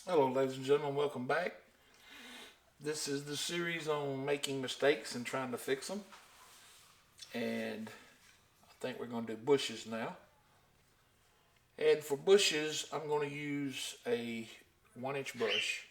Hello, ladies and gentlemen, welcome back. This is the series on making mistakes and trying to fix them. And I think we're going to do bushes now. And for bushes, I'm going to use a 1 inch brush.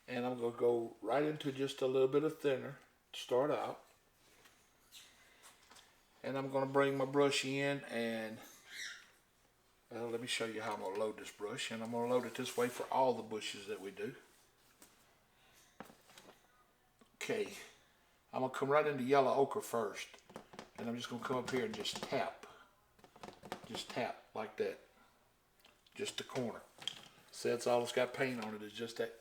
And I'm going to go right into just a little bit of thinner to start out. And I'm going to bring my brush in and let me show you how I'm going to load this brush. And I'm going to load it this way for all the bushes that we do. Okay, I'm going to come right into yellow ochre first. And I'm just going to come up here and just tap. Just tap like that. Just the corner. See, that's all it's got paint on it, is just that,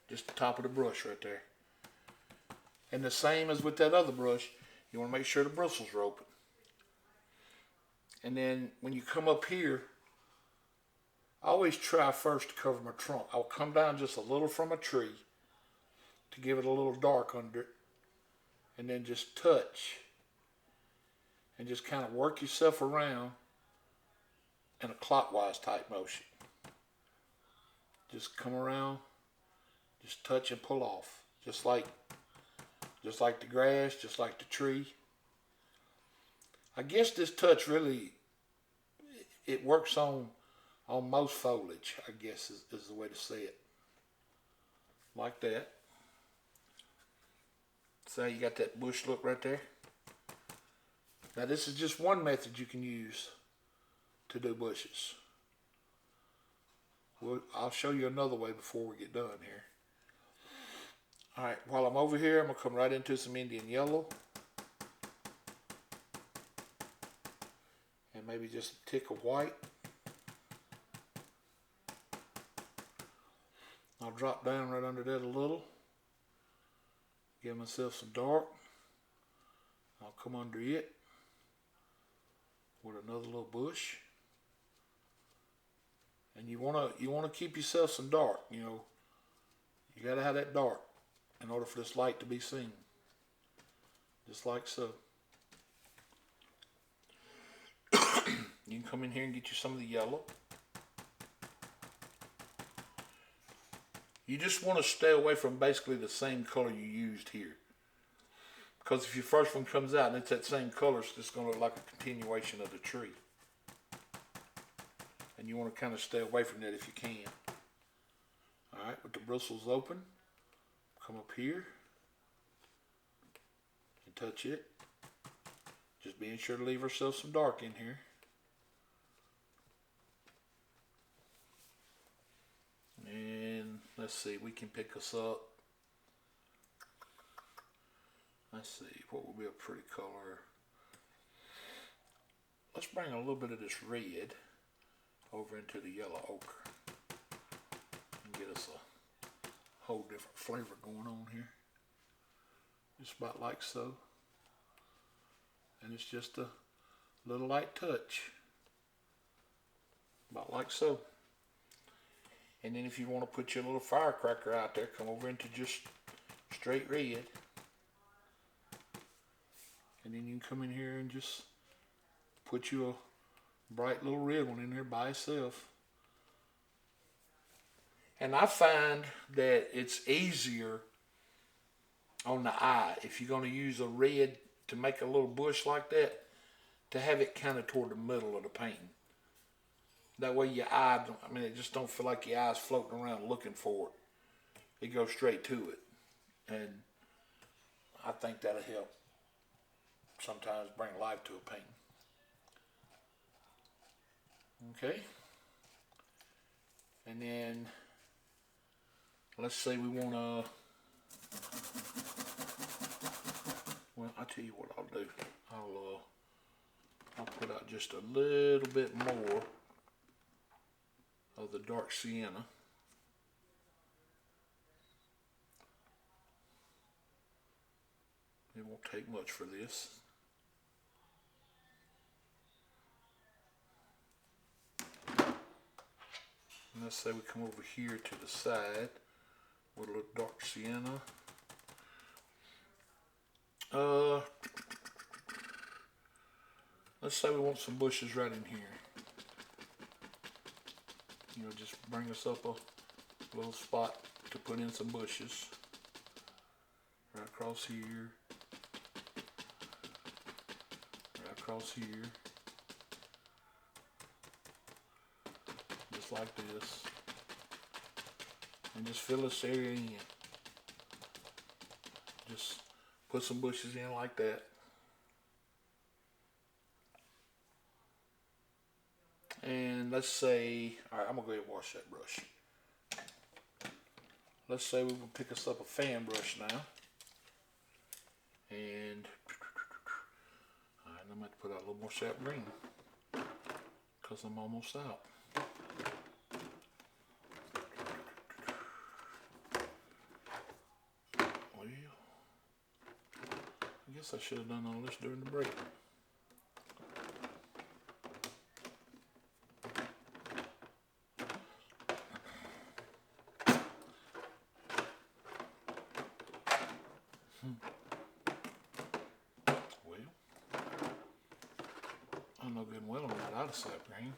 just the top of the brush right there. And the same as with that other brush, you want to make sure the bristles are open. And then when you come up here, I always try first to cover my trunk. I'll come down just a little from a tree to give it a little dark under it. And then just touch. And just kind of work yourself around in a clockwise type motion. Just come around, just touch and pull off. Just like the grass, just like the tree. I guess this touch really, it works on most foliage, I guess is the way to say it. Like that. So you got that bush look right there. Now this is just one method you can use to do bushes. I'll show you another way before we get done here. Alright, while I'm over here, I'm going to come right into some Indian yellow. And maybe just a tick of white. I'll drop down right under that a little. Give myself some dark. I'll come under it with another little bush. And you wanna keep yourself some dark. You gotta have that dark in order for this light to be seen. Just like so. You can come in here and get you some of the yellow. You just want to stay away from basically the same color you used here. Because if your first one comes out and it's that same color, it's just going to look like a continuation of the tree. And you want to kind of stay away from that if you can. Alright, with the bristles open, come up here and touch it. Just being sure to leave ourselves some dark in here. And let's see, we can pick us up. Let's see, what would be a pretty color? Let's bring a little bit of this red over into the yellow ochre and get us a whole different flavor going on here. Just about like so. And it's just a little light touch. About like so. And then if you want to put your little firecracker out there, come over into just straight red. And then you can come in here and just put you a bright little red one in there by itself. And I find that it's easier on the eye, if you're going to use a red to make a little bush like that, to have it kind of toward the middle of the painting. That way your eye, it just don't feel like your eye's floating around looking for it. It goes straight to it. And I think that'll help sometimes bring life to a painting. Okay. And then let's say we want to, well, I'll tell you what I'll do. I'll put out just a little bit more of the dark sienna. It won't take much for this. And let's say we come over here to the side with a little dark sienna. Let's say we want some bushes right in here. Just bring us up A little spot to put in some bushes. Right across here. Right across here. Just like this. And just fill this area in. Just put some bushes in like that. And let's say, alright, I'm gonna go ahead and wash that brush. Let's say we will pick us up a fan brush now. And alright, I'm gonna have to put out a little more sap green because I'm almost out. Well, I guess I should have done all this during the break. Well, I know good and well I'm not out of sap green.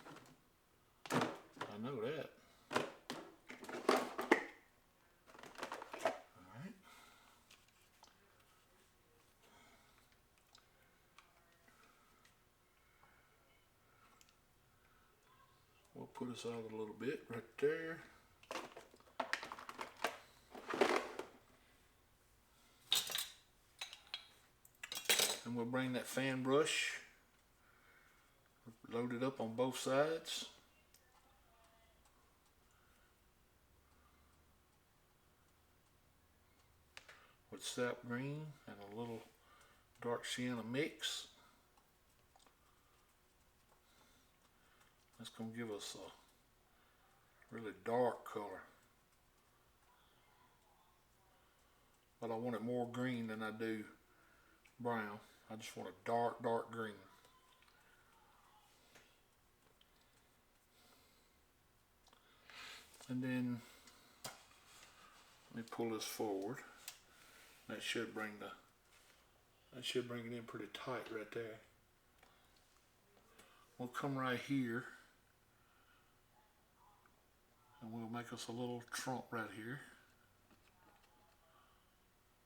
I know that. Alright. We'll put us out a little bit right there. And we'll bring that fan brush, load it up on both sides. With sap green and a little dark sienna mix. That's going to give us a really dark color. But I want it more green than I do brown. I just want a dark, dark green. And then let me pull this forward. That should bring it in pretty tight right there. We'll come right here and we'll make us a little trunk right here.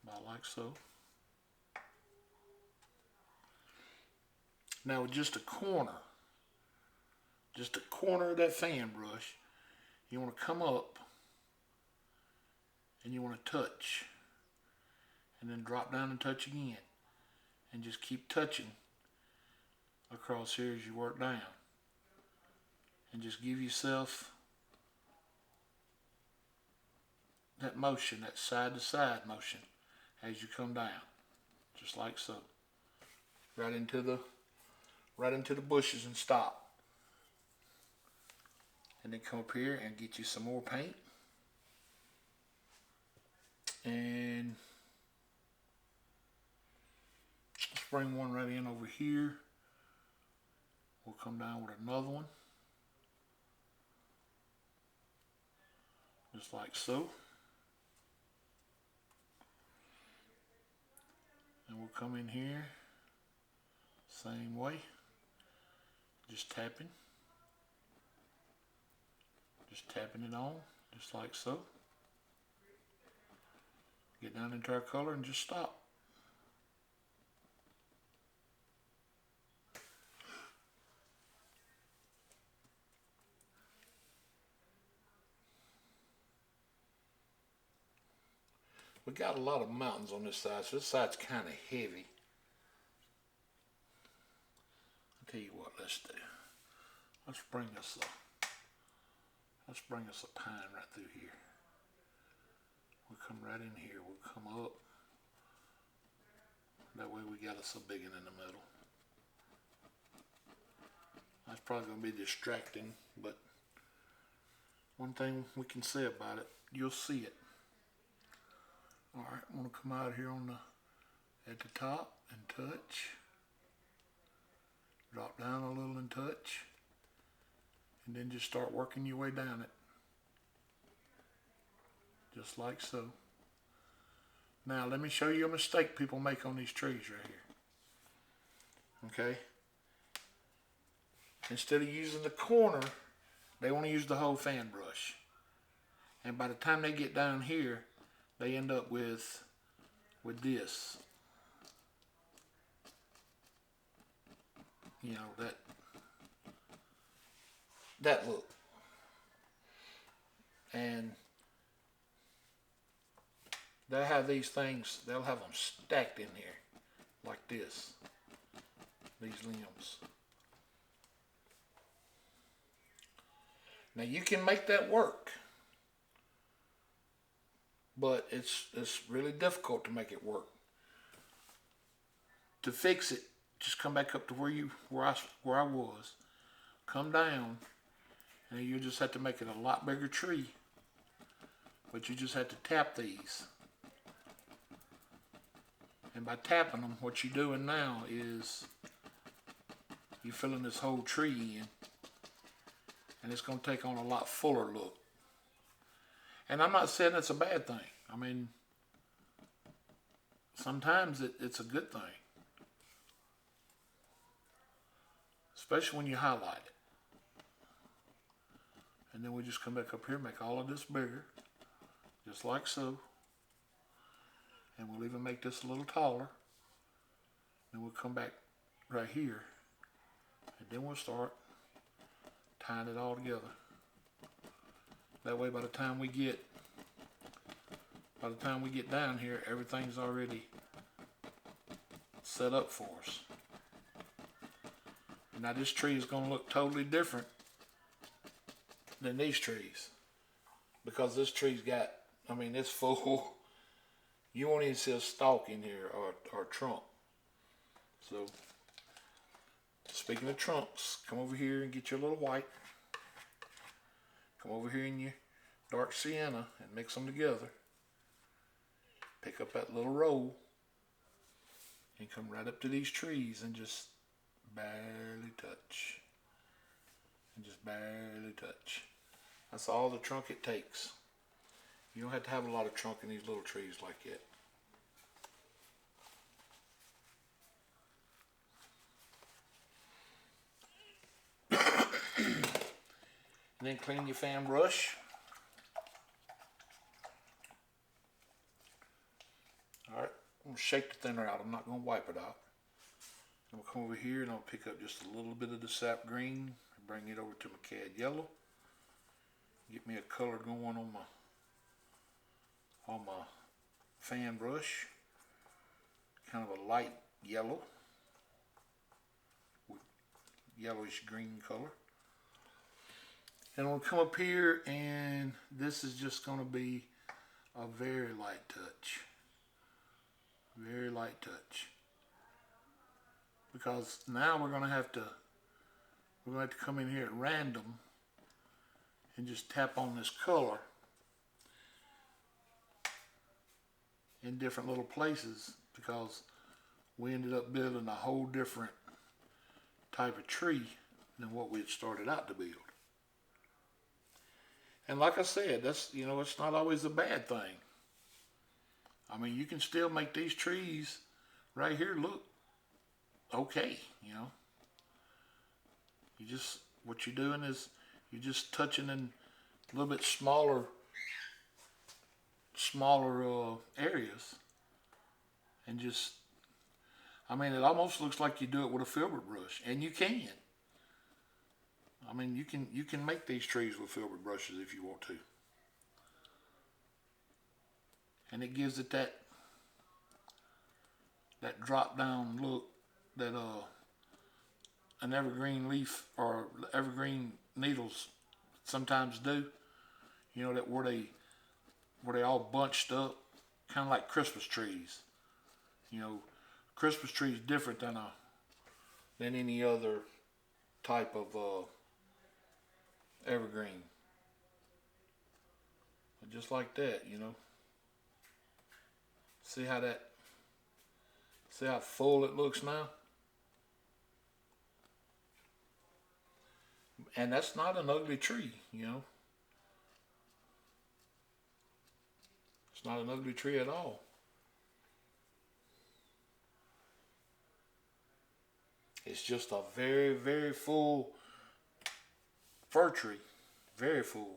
About like so. Now with just a corner of that fan brush, you want to come up and you want to touch and then drop down and touch again and just keep touching across here as you work down, and just give yourself that motion, that side to side motion as you come down, just like so, right into the bushes and stop. And then come up here and get you some more paint. And let's bring one right in over here. We'll come down with another one. Just like so. And we'll come in here, same way, just tapping it on, just like so. Get down into our color and just stop. We got a lot of mountains on this side, so this side's kind of heavy. I'll tell you what, let's do. Let's bring us a pine right through here. We'll come right in here. We'll come up. That way we got us a big one in the middle. That's probably going to be distracting, but one thing we can say about it, you'll see it. Alright, I'm going to come out here at the top and touch. Drop down a little and touch. And then just start working your way down it. Just like so. Now let me show you a mistake people make on these trees right here. Okay? Instead of using the corner, they want to use the whole fan brush. And by the time they get down here, they end up with this. You know, that look. And they'll have these things, they'll have them stacked in here like this, these limbs. Now you can make that work, but it's really difficult to make it work. To fix it, just come back up to where I was. Come down, and you just have to make it a lot bigger tree. But you just have to tap these. And by tapping them, what you're doing now is you're filling this whole tree in, and it's going to take on a lot fuller look. And I'm not saying it's a bad thing. I mean, sometimes it's a good thing, especially when you highlight it. And then we just come back up here, make all of this bigger, just like so. And we'll even make this a little taller. Then we'll come back right here, and then we'll start tying it all together. That way, by the time we get down here, everything's already set up for us. Now this tree is going to look totally different than these trees, because this tree's got, I mean, it's full. You won't even see a stalk in here or trunk. So, speaking of trunks, come over here and get your little white. Come over here in your dark sienna and mix them together. Pick up that little roll and come right up to these trees and just barely touch. And just barely touch. That's all the trunk it takes. You don't have to have a lot of trunk in these little trees like that. And then clean your fan brush. Alright, I'm going to shake the thinner out. I'm not going to wipe it out. I'm going to come over here and I'll pick up just a little bit of the sap green and bring it over to my cad yellow. Get me a color going on my fan brush. Kind of a light yellow with yellowish green color. And we'll come up here, and this is just going to be a very light touch. Very light touch. Because now we're going to have to come in here at random and just tap on this color in different little places, because we ended up building a whole different type of tree than what we had started out to build. And like I said, that's, you know, it's not always a bad thing. I mean, you can still make these trees right here look okay, you know. What you're doing is you're just touching in a little bit smaller areas, and just, I mean, it almost looks like you do it with a filbert brush, and you can. I mean, you can make these trees with filbert brushes if you want to, and it gives it that drop down look that an evergreen leaf or evergreen needles sometimes do. You know, that where they all bunched up, kind of like Christmas trees. You know, Christmas tree is different than any other type of evergreen. But just like that, you know. See how full it looks now? And that's not an ugly tree, you know. It's not an ugly tree at all. It's just a very, very full fir tree. Very full.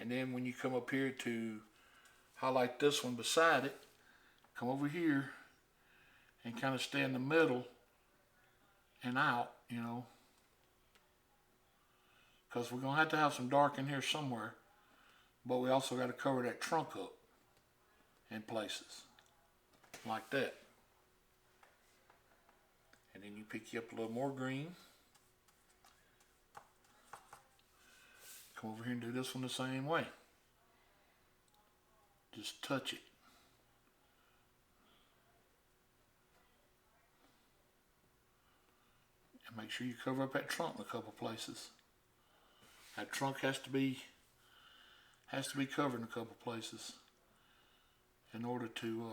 And then when you come up here to highlight this one beside it, come over here and kind of stay in the middle and out, you know, because we're going to have some dark in here somewhere, but we also got to cover that trunk up in places like that. And then you pick you up a little more green. Come over here and do this one the same way. Just touch it. And make sure you cover up that trunk in a couple places. That trunk has to be covered in a couple places in order to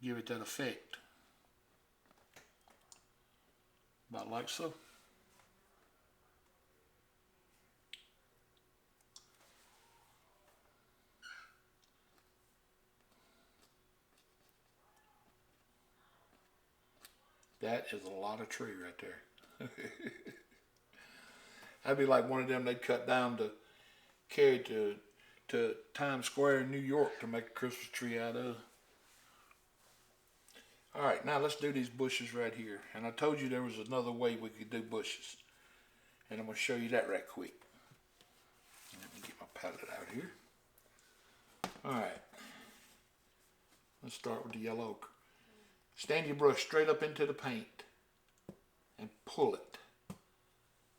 give it that effect. About like so. That is a lot of tree right there. That'd be like one of them they'd cut down to carry to Times Square in New York to make a Christmas tree out of. All right, now let's do these bushes right here. And I told you there was another way we could do bushes. And I'm going to show you that right quick. Let me get my palette out here. All right. Let's start with the yellow ochre. Stand your brush straight up into the paint and pull it.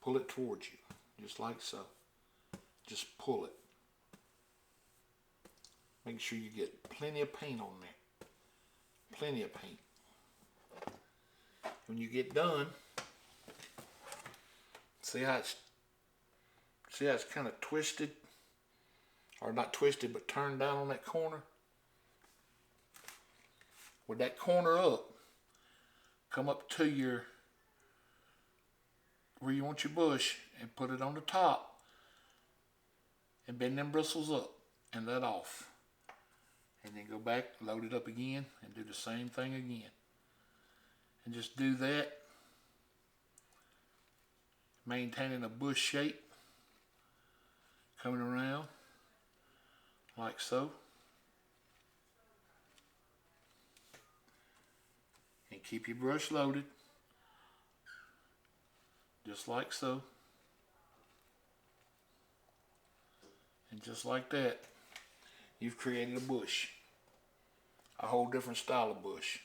Pull it towards you, just like so. Just pull it. Make sure you get plenty of paint on there. Plenty of paint. When you get done, see how it's kind of twisted, or not twisted, but turned down on that corner. With that corner up, come up to your where you want your bush and put it on the top and bend them bristles up and let off. And then go back, load it up again, and do the same thing again. And just do that, maintaining a bush shape, coming around like so. And keep your brush loaded, just like so. And just like that, you've created a bush. A whole different style of bush.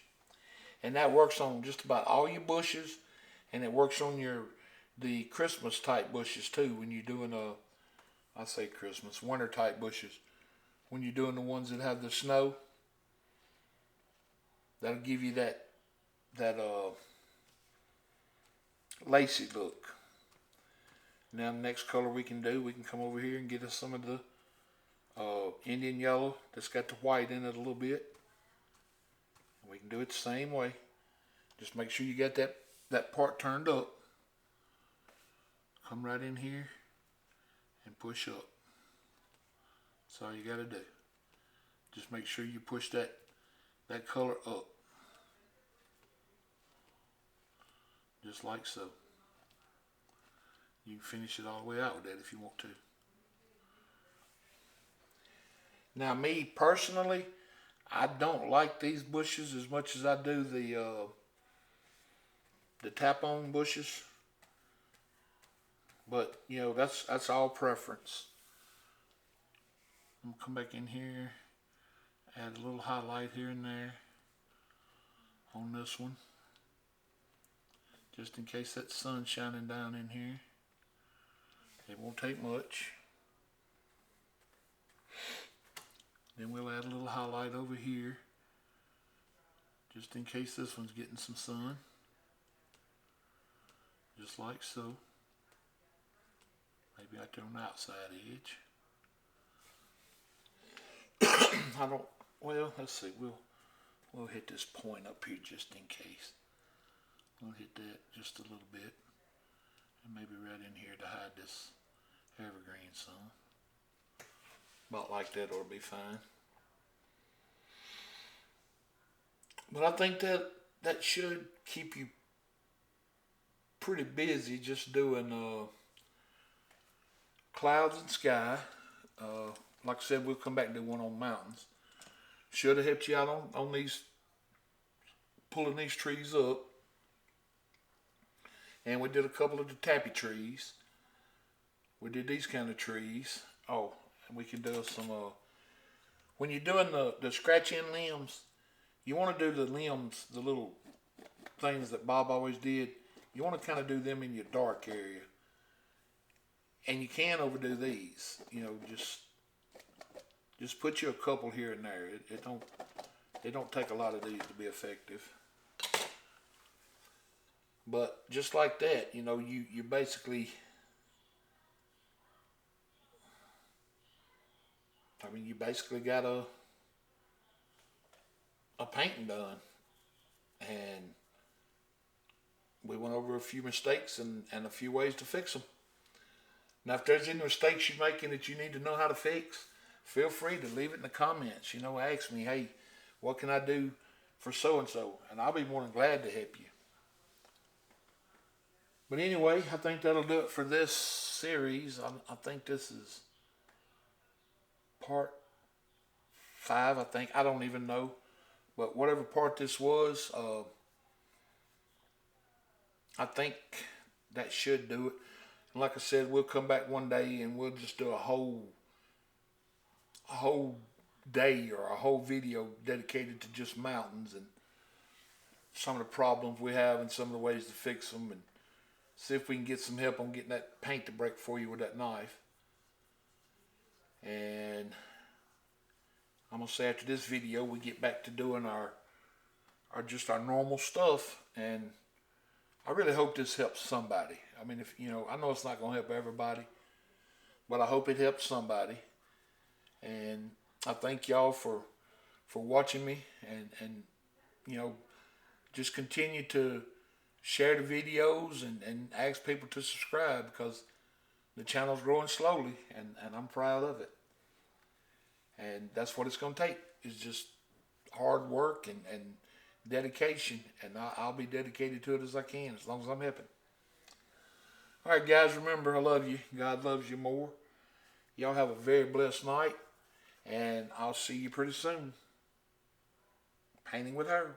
And that works on just about all your bushes, and it works on the Christmas type bushes too. When you're doing I say Christmas, winter type bushes. When you're doing the ones that have the snow, that'll give you that lacy look. Now the next color we can come over here and get us some of the Indian yellow that's got the white in it a little bit. And we can do it the same way. Just make sure you get that part turned up. Come right in here and push up. That's all you got to do. Just make sure you push that color up. Just like so. You can finish it all the way out with that if you want to. Now me personally, I don't like these bushes as much as I do the tap-on bushes. But you know, that's all preference. I'm gonna come back in here, add a little highlight here and there on this one. Just in case that sun's shining down in here. It won't take much. Then we'll add a little highlight over here, just in case this one's getting some sun. Just like so. Maybe out there on the outside edge. Well, let's see, we'll hit this point up here just in case. We'll hit that just a little bit, and maybe right in here to hide this evergreen some. About like that ought to be fine. But I think that should keep you pretty busy just doing clouds and sky, Like I said, we'll come back and do one on mountains. Should have helped you out on these, pulling these trees up. And we did a couple of the tappy trees. We did these kind of trees. Oh, and we can do some, when you're doing the scratch in limbs, you want to do the limbs, the little things that Bob always did. You want to kind of do them in your dark area. And you can overdo these. You know, just put you a couple here and there. It don't take a lot of these to be effective. But just like that, you know, you basically, I mean, you basically got a painting done. And we went over a few mistakes and a few ways to fix them. Now, if there's any mistakes you're making that you need to know how to fix, feel free to leave it in the comments. You know, ask me, hey, what can I do for so-and-so? And I'll be more than glad to help you. But anyway, I think that'll do it for this series. I think this is part 5, I think. I don't even know. But whatever part this was, I think that should do it. And like I said, we'll come back one day and we'll just do a whole day or a whole video dedicated to just mountains and some of the problems we have and some of the ways to fix them, and see if we can get some help on getting that paint to break for you with that knife. And I'm going to say after this video, we get back to doing our normal stuff. And I really hope this helps somebody. I mean, if you know, I know it's not going to help everybody, but I hope it helps somebody. And I thank y'all for watching me, and you know, just continue to share the videos and ask people to subscribe, because the channel's growing slowly, and I'm proud of it. And that's what it's going to take, is just hard work and dedication. And I'll be dedicated to it as I can, as long as I'm helping. All right, guys, remember, I love you. God loves you more. Y'all have a very blessed night, and I'll see you pretty soon. Painting with her.